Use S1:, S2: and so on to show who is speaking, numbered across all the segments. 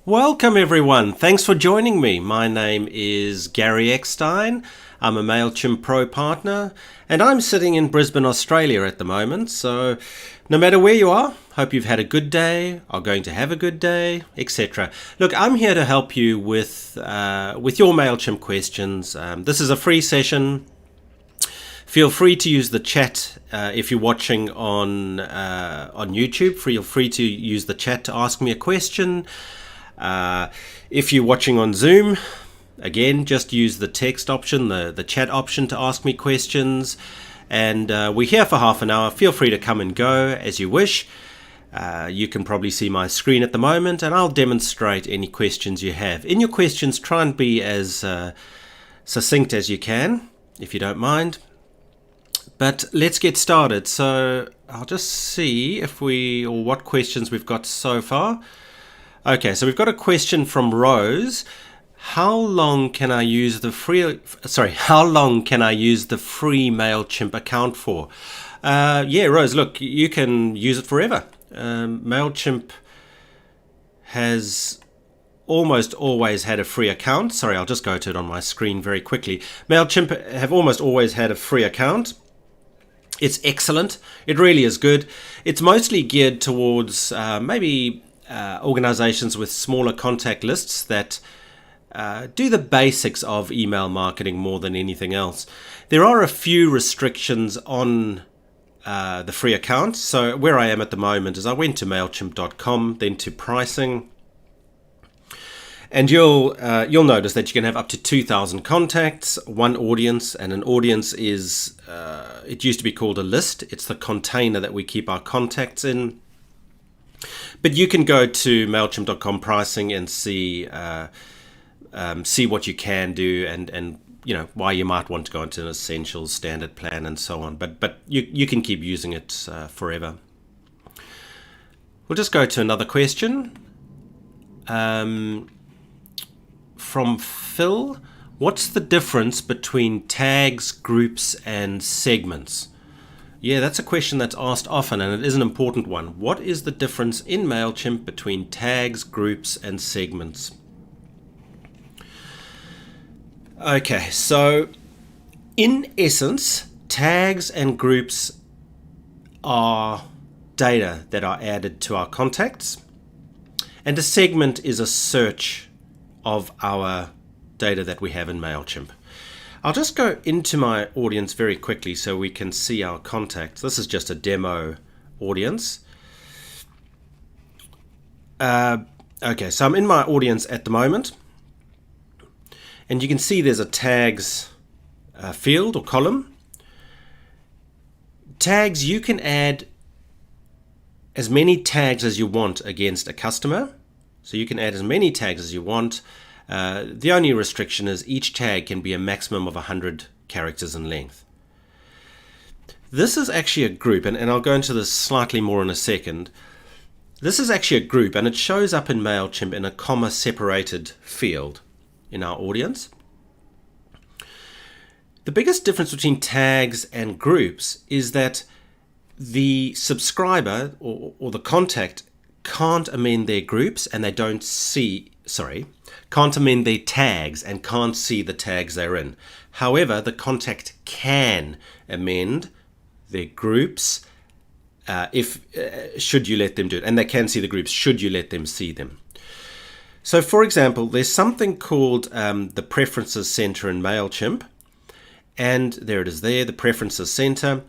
S1: Welcome everyone. Thanks for joining me. My name is Gary Eckstein. I'm a Mailchimp Pro Partner and I'm sitting in Brisbane, Australia at the moment. So no matter where you are, hope you've had a good day, are going to have a good day, etc. Look, I'm here to help you with your Mailchimp questions. This is a free session. Feel free to use the chat if you're watching on YouTube. Feel free to use the chat to ask me a question. If you're watching on Zoom, again, just use the text option, the chat option to ask me questions. And we're here for half an hour. Feel free to come and go as you wish. You can probably see my screen at the moment, and I'll demonstrate any questions you have. In your questions, try and be as succinct as you can, if you don't mind. But let's get started. So I'll just see what questions we've got so far. Okay, so we've got a question from Rose. How long can I use the free Mailchimp account for? Yeah, Rose, look, you can use it forever. Mailchimp has almost always had a free account. Sorry, I'll just go to it on my screen very quickly. Mailchimp have almost always had a free account. It's excellent. It really is good. It's mostly geared towards organizations with smaller contact lists that do the basics of email marketing more than anything else. There are a few restrictions on the free account. So where I am at the moment is I went to Mailchimp.com, then to pricing. And you'll notice that you can have up to 2,000 contacts, one audience, and an audience is, it used to be called a list. It's the container that we keep our contacts in. But you can go to Mailchimp.com pricing and see what you can do and you know why you might want to go into an essentials standard plan and so on. But you can keep using it forever. We'll just go to another question. From Phil, what's the difference between tags, groups, and segments? Yeah, that's a question that's asked often, and it is an important one. What is the difference in Mailchimp between tags, groups, and segments? Okay, so in essence, tags and groups are data that are added to our contacts, and a segment is a search of our data that we have in Mailchimp. I'll just go into my audience very quickly so we can see our contacts. This is just a demo audience. Okay, so I'm in my audience at the moment. And you can see there's a tags field or column. Tags, you can add as many tags as you want against a customer. So you can add as many tags as you want. The only restriction is each tag can be a maximum of 100 characters in length. This is actually a group, and I'll go into this slightly more in a second. This is actually a group, and it shows up in Mailchimp in a comma-separated field in our audience. The biggest difference between tags and groups is that the subscriber or the contact can't amend their groups, and they can't amend their tags and can't see the tags they're in. However, the contact can amend their groups should you let them do it, and they can see the groups should you let them see them. So for example, there's something called the Preferences Center in Mailchimp, and there it is there, the Preferences Center.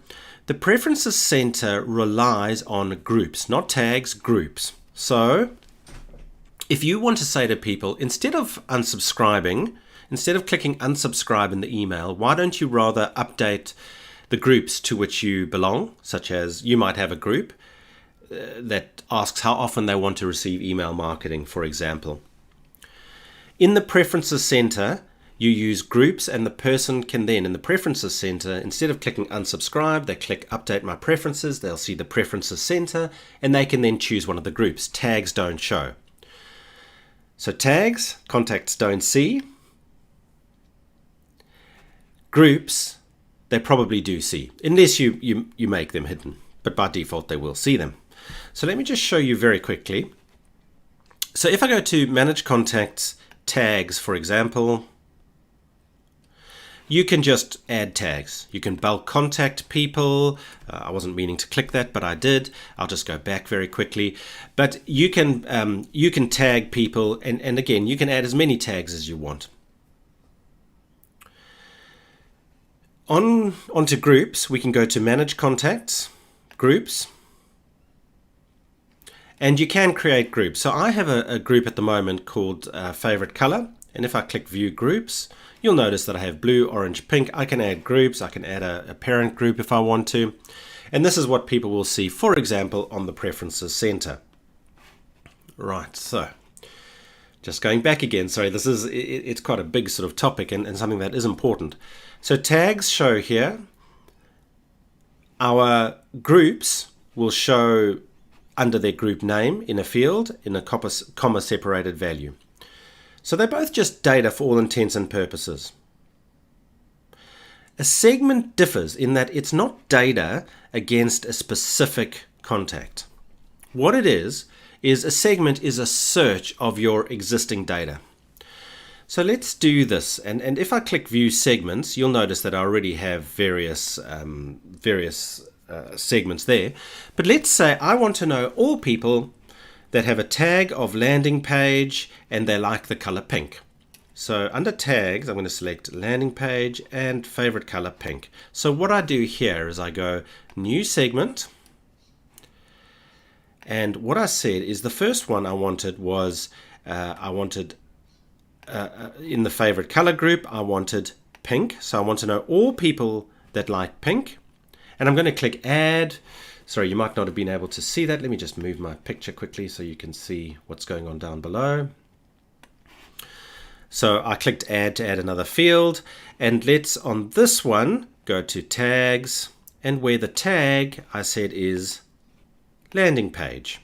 S1: The Preferences Center relies on groups, not tags, groups. So if you want to say to people, instead of clicking unsubscribe in the email, why don't you rather update the groups to which you belong, such as you might have a group that asks how often they want to receive email marketing, for example. In the Preferences Center, you use groups, and the person can then, in the Preferences Center, instead of clicking unsubscribe, they click update my preferences, they'll see the Preferences Center, and they can then choose one of the groups. Tags don't show. So tags, contacts don't see. Groups, they probably do see, unless you make them hidden, but by default they will see them. So let me just show you very quickly So if I go to Manage Contacts, Tags, for example, you can just add tags. You can bulk contact people. I wasn't meaning to click that, but I did. I'll just go back very quickly. But you can tag people, and again, you can add as many tags as you want. Onto groups, we can go to Manage Contacts, Groups, and you can create groups. So I have a group at the moment called Favorite Color, and if I click View Groups, you'll notice that I have blue, orange, pink. I can add groups. I can add a parent group if I want to. And this is what people will see, for example, on the Preferences Center. Right, so just going back again. Sorry, it's quite a big sort of topic and something that is important. So tags show here. Our groups will show under their group name in a field in a comma separated value. So they're both just data for all intents and purposes. A segment differs in that it's not data against a specific contact. What it is a segment is a search of your existing data. So let's do this. And if I click View Segments, you'll notice that I already have various segments there. But let's say I want to know all people that have a tag of landing page and they like the color pink. So under tags, I'm going to select landing page and favorite color pink. So what I do here is I go new segment. And what I said is the first one I wanted was, in the favorite color group, I wanted pink. So I want to know all people that like pink. And I'm going to click add. Sorry, you might not have been able to see that. Let me just move my picture quickly so you can see what's going on down below. So I clicked add to add another field. And let's, on this one, go to tags. And where the tag I said is landing page.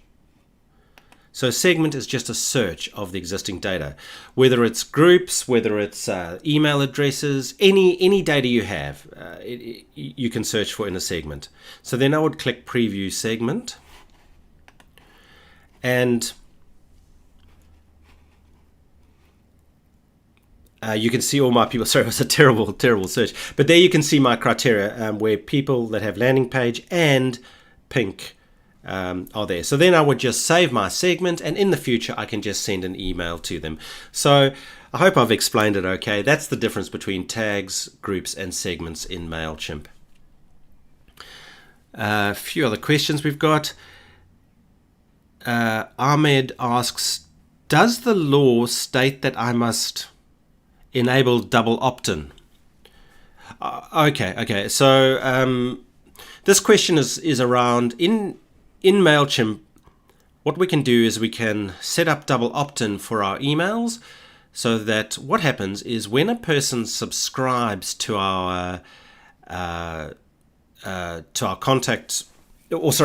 S1: So segment is just a search of the existing data. Whether it's groups, whether it's email addresses, any data you have, you can search for in a segment. So then I would click Preview Segment. And you can see all my people. Sorry, it was a terrible search. But there you can see my criteria where people that have landing page and pink are there. So then I would just save my segment, and in the future I can just send an email to them. So I hope I've explained it okay. That's the difference between tags, groups, and segments in Mailchimp. A few other questions we've got. Ahmed asks, does the law state that I must enable double opt-in? Okay. So this question is around in Mailchimp. What we can do is we can set up double opt-in for our emails, so that what happens is when a person subscribes to our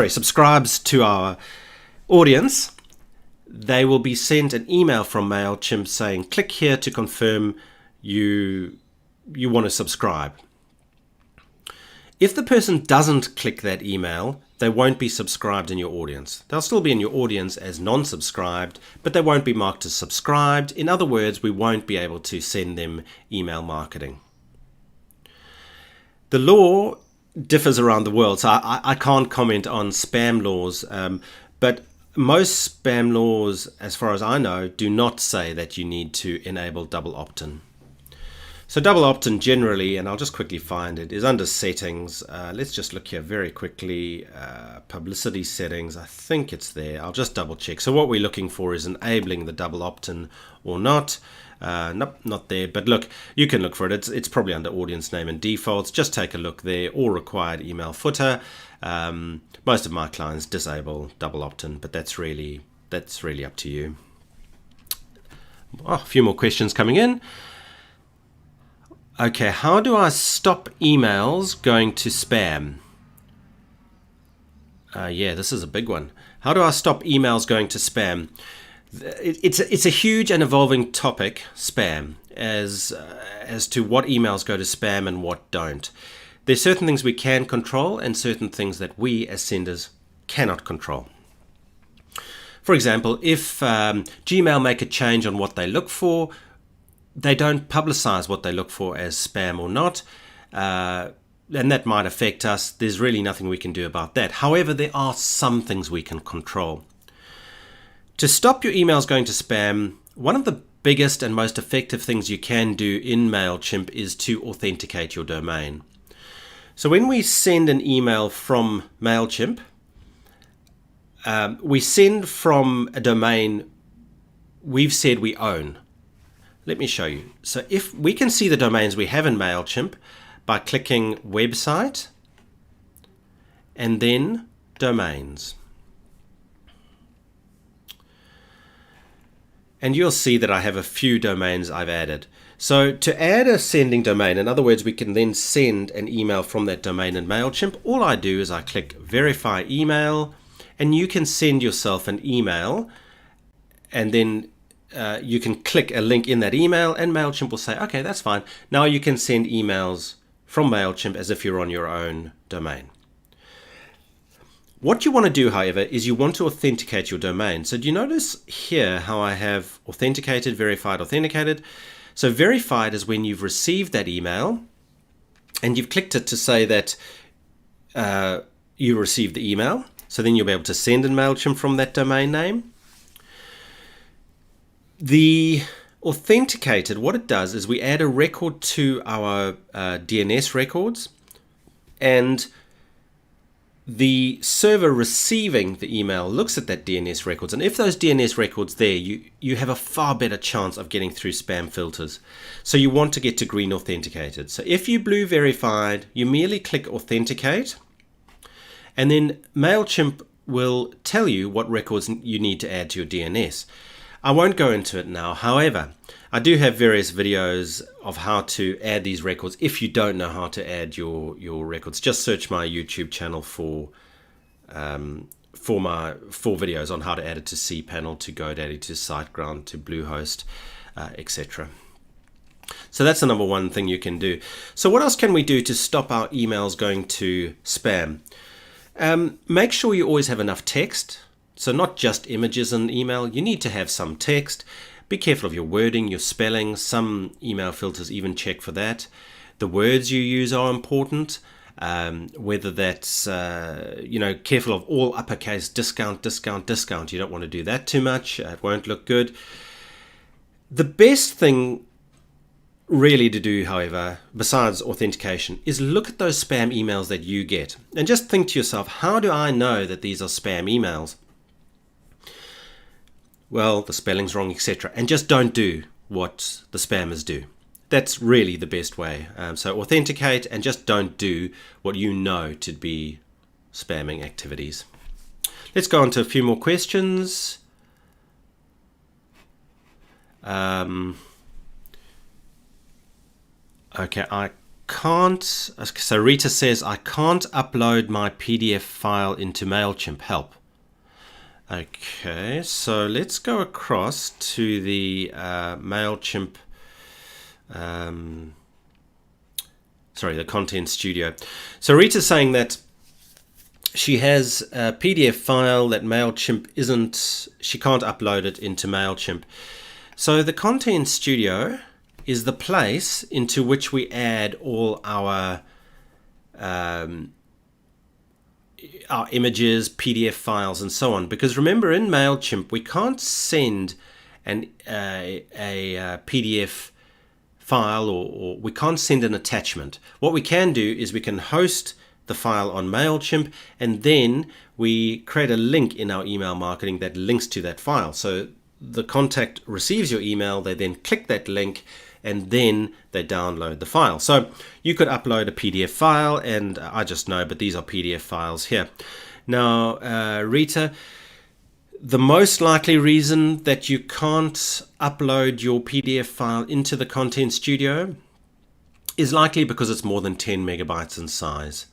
S1: subscribes to our audience, they will be sent an email from Mailchimp saying, click here to confirm you want to subscribe. If the person doesn't click that email, they won't be subscribed in your audience. They'll still be in your audience as non-subscribed, but they won't be marked as subscribed. In other words, we won't be able to send them email marketing. The law differs around the world, so I can't comment on spam laws, but most spam laws, as far as I know, do not say that you need to enable double opt-in. So double opt-in generally, and I'll just quickly find it, is under settings. Let's just look here very quickly. Publicity settings, I think it's there. I'll just double check. So what we're looking for is enabling the double opt-in or not. Nope, not there. But look, you can look for it. It's probably under audience name and defaults. Just take a look there, or required email footer. Most of my clients disable double opt-in, but that's really up to you. Oh, a few more questions coming in. Okay, how do I stop emails going to spam? Yeah, this is a big one. How do I stop emails going to spam? It's a huge and evolving topic, spam, as to what emails go to spam and what don't. There's certain things we can control and certain things that we as senders cannot control. For example, if Gmail make a change on what they look for, they don't publicize what they look for as spam or not, and that might affect us. There's really nothing we can do about that. However, there are some things we can control. To stop your emails going to spam, one of the biggest and most effective things you can do in Mailchimp is to authenticate your domain. So when we send an email from Mailchimp, we send from a domain we've said we own. Let me show you. So if we can see the domains we have in Mailchimp by clicking website and then domains. And you'll see that I have a few domains I've added. So to add a sending domain, in other words, we can then send an email from that domain in Mailchimp. All I do is I click verify email, and you can send yourself an email, and then you can click a link in that email, and Mailchimp will say, okay, that's fine. Now you can send emails from Mailchimp as if you're on your own domain. What you want to do, however, is you want to authenticate your domain. So do you notice here how I have authenticated, verified, authenticated? So verified is when you've received that email and you've clicked it to say that you received the email. So then you'll be able to send in Mailchimp from that domain name. The authenticated, what it does is we add a record to our DNS records, and the server receiving the email looks at that DNS records, and if those DNS records there, you have a far better chance of getting through spam filters. So you want to get to green authenticated. So if you blue verified, you merely click authenticate, and then Mailchimp will tell you what records you need to add to your DNS. I won't go into it now. However, I do have various videos of how to add these records. If you don't know how to add your records, just search my YouTube channel for videos on how to add it to cPanel, to GoDaddy, to SiteGround, to Bluehost, etc. So that's the number one thing you can do. So what else can we do to stop our emails going to spam? Make sure you always have enough text. So not just images in email, you need to have some text. Be careful of your wording, your spelling. Some email filters even check for that. The words you use are important. Whether that's, careful of all uppercase, discount, discount, discount. You don't want to do that too much. It won't look good. The best thing really to do, however, besides authentication, is look at those spam emails that you get. And just think to yourself, how do I know that these are spam emails? Well, the spelling's wrong, etc. And just don't do what the spammers do. That's really the best way. So authenticate and just don't do what you know to be spamming activities. Let's go on to a few more questions. Okay, I can't. So Rita says, I can't upload my PDF file into Mailchimp. Help. Okay, so let's go across to the Mailchimp, the Content Studio. So Rita's saying that she has a PDF file that Mailchimp she can't upload it into Mailchimp. So the Content Studio is the place into which we add all our images, PDF files, and so on. Because remember, in Mailchimp, we can't send a PDF file or we can't send an attachment. What we can do is we can host the file on Mailchimp, and then we create a link in our email marketing that links to that file. So the contact receives your email, they then click that link, and then they download the file. So you could upload a PDF file, and I just know, but these are PDF files here. Now, Rita, the most likely reason that you can't upload your PDF file into the Content Studio is likely because it's more than 10 megabytes in size.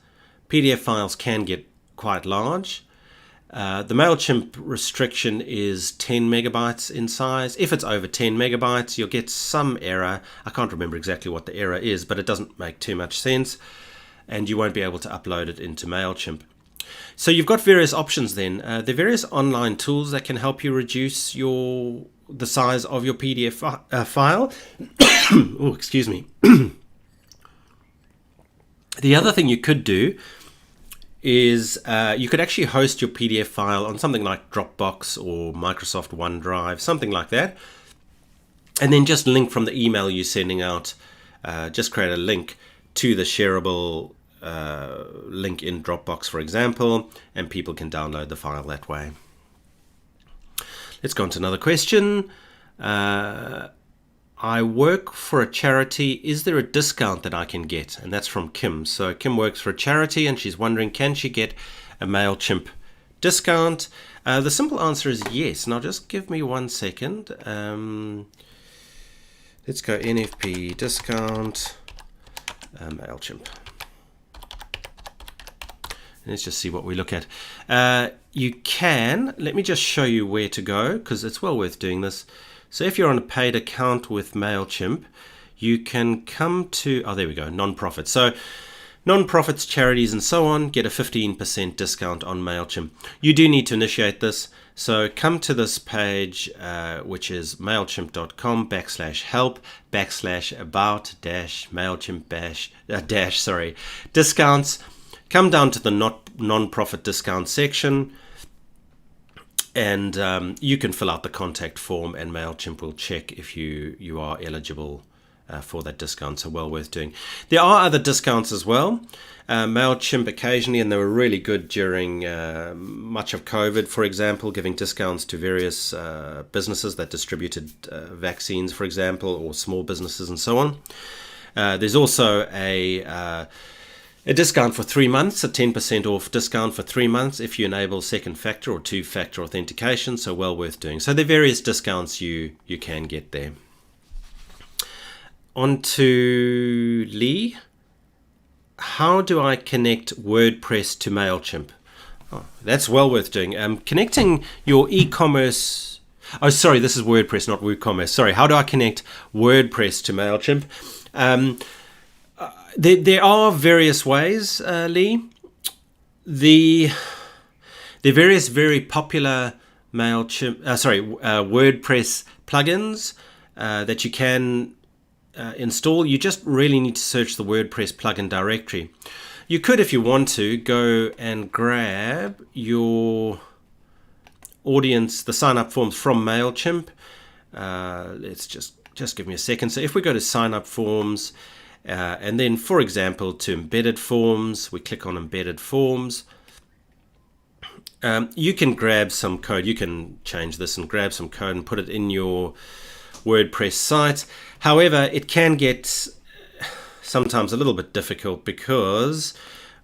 S1: PDF files can get quite large. The Mailchimp restriction is 10 megabytes in size. If it's over 10 megabytes, you'll get some error. I can't remember exactly what the error is, but it doesn't make too much sense, and you won't be able to upload it into Mailchimp. So you've got various options then. There are various online tools that can help you reduce the size of your PDF file. Oh, excuse me. The other thing you could do is you could actually host your PDF file on something like Dropbox or Microsoft OneDrive, something like that, and then just link from the email you're sending out. Just create a link to the shareable link in Dropbox, for example, and people can download the file that way. Let's go on to another question. I work for a charity. Is there a discount that I can get? And that's from Kim. So Kim works for a charity and she's wondering, can she get a Mailchimp discount? The simple answer is yes. Now just give me 1 second. Let's go NFP discount Mailchimp. Let's just see what we look at. You can, let me just show you where to go because it's well worth doing this. So if you're on a paid account with Mailchimp, you can come to, oh, there we go, non-profits. So non-profits, charities, and so on get a 15% discount on Mailchimp. You do need to initiate this. So come to this page, which is mailchimp.com/help/about-mailchimp discounts. Come down to the non-profit discount section. And you can fill out the contact form and Mailchimp will check if you are eligible for that discount. So well worth doing. There are other discounts as well. Mailchimp occasionally, and they were really good during much of COVID, for example, giving discounts to various businesses that distributed vaccines, for example, or small businesses and so on. There's also a discount for 3 months, a 10% off discount for 3 months if you enable second factor or two-factor authentication, so well worth doing. So there are various discounts you can get there. On to Lee. How do I connect WordPress to Mailchimp? Oh, that's well worth doing. Connecting your e-commerce... Oh, sorry, this is WordPress, not WooCommerce. Sorry, how do I connect WordPress to Mailchimp? There are various ways, Lee. The various very popular WordPress plugins that you can install. You just really need to search the WordPress plugin directory. You could, if you want to, go and grab your audience, the sign-up forms from Mailchimp. Let's just give me a second. So if we go to sign-up forms, and then, for example, to embedded forms, we click on embedded forms. You can grab some code. You can change this and grab some code and put it in your WordPress site. However, it can get sometimes a little bit difficult because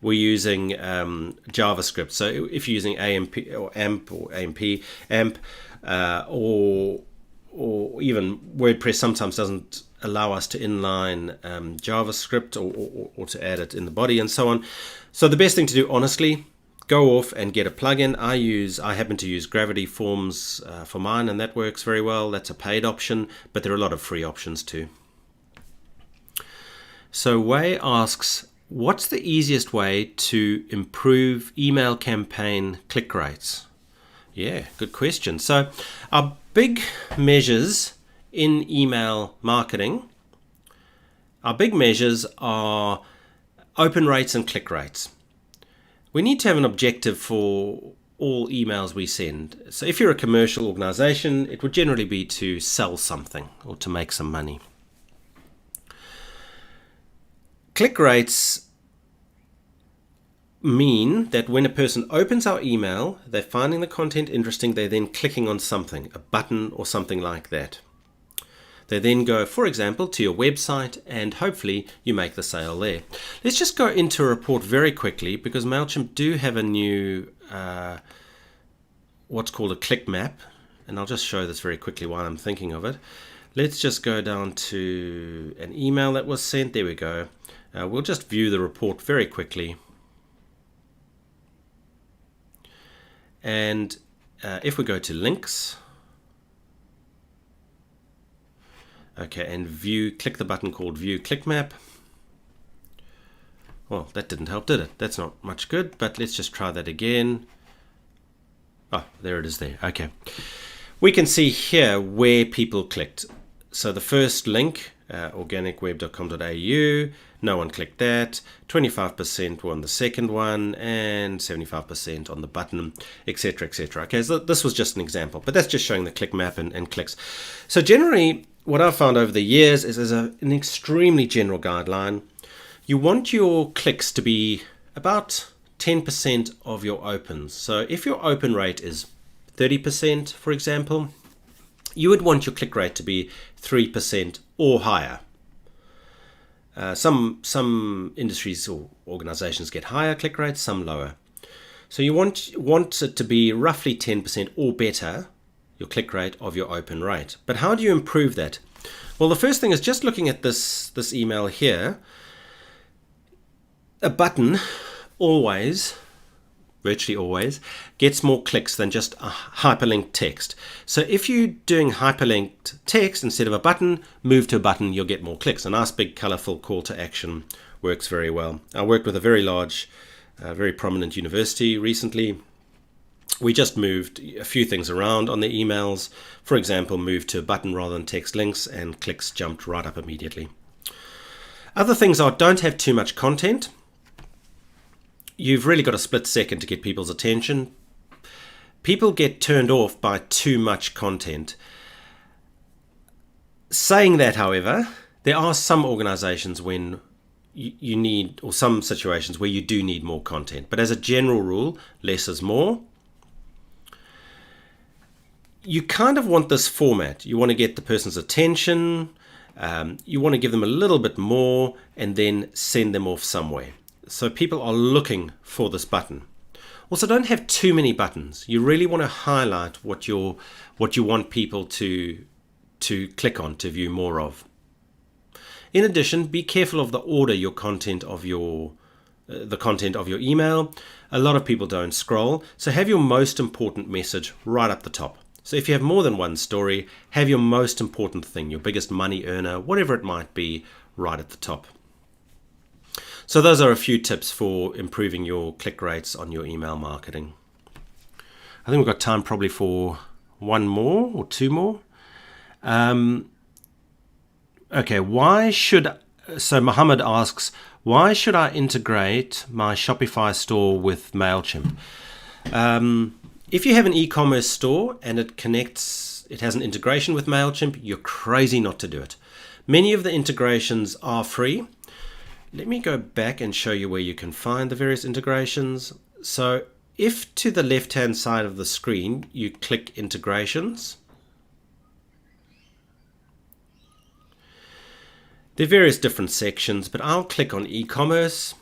S1: we're using JavaScript. So if you're using AMP or AMP, or even WordPress sometimes doesn't allow us to inline JavaScript or to add it in the body and so on. So the best thing to do, honestly, go off and get a plugin. I happen to use Gravity Forms for mine, and that works very well. That's a paid option, but there are a lot of free options too. So Wei asks, what's the easiest way to improve email campaign click rates? Yeah, good question. So our big measures in email marketing, our big measures are open rates and click rates. We need to have an objective for all emails we send. So if you're a commercial organization, it would generally be to sell something or to make some money. Click rates mean that when a person opens our email, they're finding the content interesting, they're then clicking on something, a button or something like that. They then go, for example, to your website and hopefully you make the sale there. Let's just go into a report very quickly because Mailchimp do have a new what's called a click map, and I'll just show this very quickly while I'm thinking of it. Let's just go down to an email that was sent. There we go. We'll just view the report very quickly. And if we go to links, okay, and view, click the button called View Click Map. Well, that didn't help, did it? That's not much good, but let's just try that again. Oh, there it is there. Okay. We can see here where people clicked. So the first link, organicweb.com.au, no one clicked that. 25% were on the second one, and 75% on the button, etc., etc. Okay, so this was just an example, but that's just showing the click map and clicks. So generally, what I've found over the years is, as an extremely general guideline, you want your clicks to be about 10% of your opens. So if your open rate is 30%, for example, you would want your click rate to be 3% or higher. Some industries or organizations get higher click rates, some lower. So you want it to be roughly 10% or better, your click rate of your open rate. But how do you improve that? Well, the first thing is just looking at this email here. A button always, virtually always, gets more clicks than just a hyperlinked text. So if you're doing hyperlinked text instead of a button, move to a button, you'll get more clicks. A nice big colorful call to action works very well. I worked with a very large, very prominent university recently. We just moved a few things around on the emails. For example, moved to a button rather than text links, and clicks jumped right up immediately. Other things are, don't have too much content. You've really got a split second to get people's attention. People get turned off by too much content. Saying that, however, there are some organizations when you need, or some situations where you do need more content. But as a general rule, less is more. You kind of want this format. You want to get the person's attention. You want to give them a little bit more and then send them off somewhere. So people are looking for this button. Also, don't have too many buttons. You really want to highlight what you want people to click on, to view more of. In addition, be careful of the order the content of your email. A lot of people don't scroll, so have your most important message right up the top. So if you have more than one story, have your most important thing, your biggest money earner, whatever it might be, right at the top. So those are a few tips for improving your click rates on your email marketing. I think we've got time probably for one more or two more. Okay, so Mohammed asks, why should I integrate my Shopify store with Mailchimp? If you have an e-commerce store and it has an integration with Mailchimp, you're crazy not to do it. Many of the integrations are free. Let me go back and show you where you can find the various integrations. So if to the left-hand side of the screen, you click integrations, there are various different sections, but I'll click on e-commerce.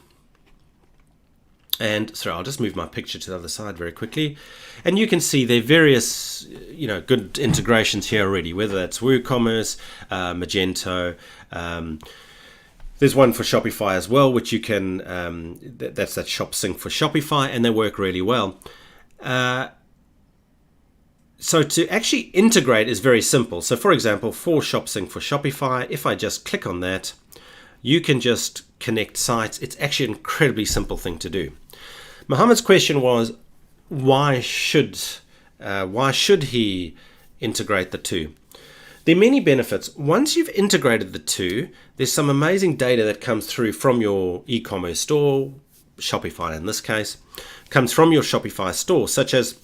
S1: And sorry, I'll just move my picture to the other side very quickly. And you can see there are various, good integrations here already, whether that's WooCommerce, Magento. There's one for Shopify as well, which you can, that's that Shop Sync for Shopify, and they work really well. So to actually integrate is very simple. So for example, for Shop Sync for Shopify, if I just click on that, you can just connect sites. It's actually an incredibly simple thing to do. Mohammed's question was, why should he integrate the two? There are many benefits. Once you've integrated the two, there's some amazing data that comes through from your e-commerce store, Shopify in this case, comes from your Shopify store, such as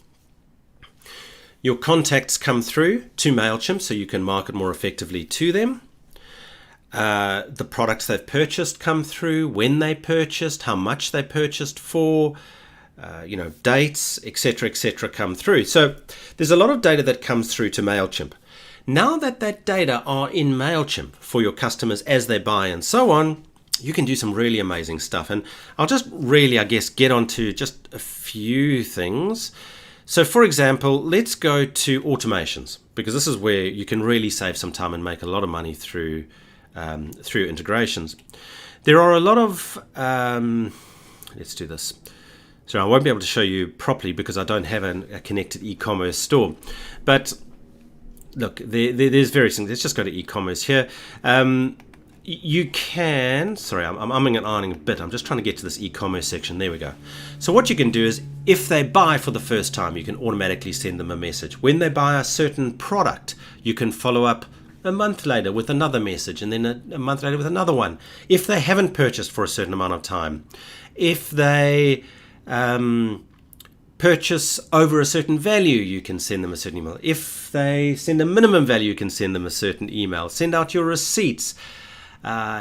S1: your contacts come through to Mailchimp so you can market more effectively to them. The products they've purchased come through, when they purchased, how much they purchased for, dates, etc., come through. So there's a lot of data that comes through to Mailchimp. Now that data are in Mailchimp for your customers as they buy and so on, you can do some really amazing stuff. And I'll just really, get onto just a few things. So for example, let's go to automations, because this is where you can really save some time and make a lot of money through integrations. There are a lot of, let's do this. So I won't be able to show you properly because I don't have a connected e-commerce store. But look, there's various things. Let's just go to e-commerce here. you can, sorry, I'm umming and ahhing a bit. I'm just trying to get to this e-commerce section. There we go. So what you can do is, if they buy for the first time, you can automatically send them a message. When they buy a certain product, you can follow up a month later with another message, and then a month later with another one. If they haven't purchased for a certain amount of time, if they purchase over a certain value, you can send them a certain email. If they send a minimum value, you can send them a certain email. Send out your receipts.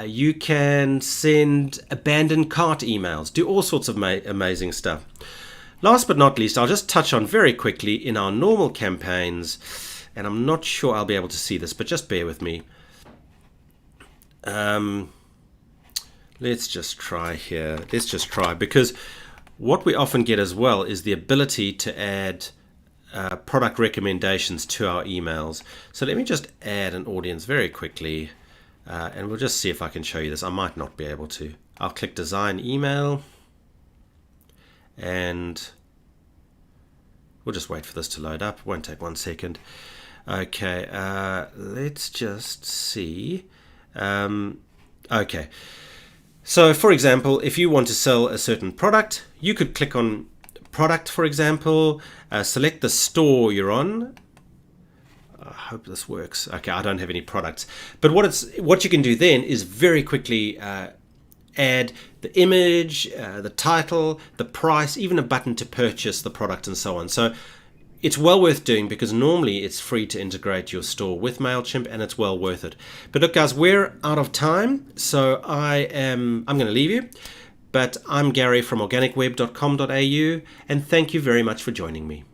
S1: You can send abandoned cart emails, do all sorts of amazing stuff. Last but not least, I'll just touch on very quickly in our normal campaigns, and I'm not sure I'll be able to see this, but just bear with me. Let's just try here. Let's just try, because what we often get as well is the ability to add product recommendations to our emails. So let me just add an audience very quickly. And we'll just see if I can show you this. I might not be able to. I'll click design email, and we'll just wait for this to load up. It won't take 1 second. Okay, let's just see. Okay, so for example, if you want to sell a certain product, you could click on product, for example, select the store you're on. I hope this works. Okay, I don't have any products. But what you can do then is very quickly add the image, the title, the price, even a button to purchase the product and so on. So it's well worth doing, because normally it's free to integrate your store with Mailchimp, and it's well worth it. But look guys, we're out of time, so I'm going to leave you. But I'm Gary from organicweb.com.au, and thank you very much for joining me.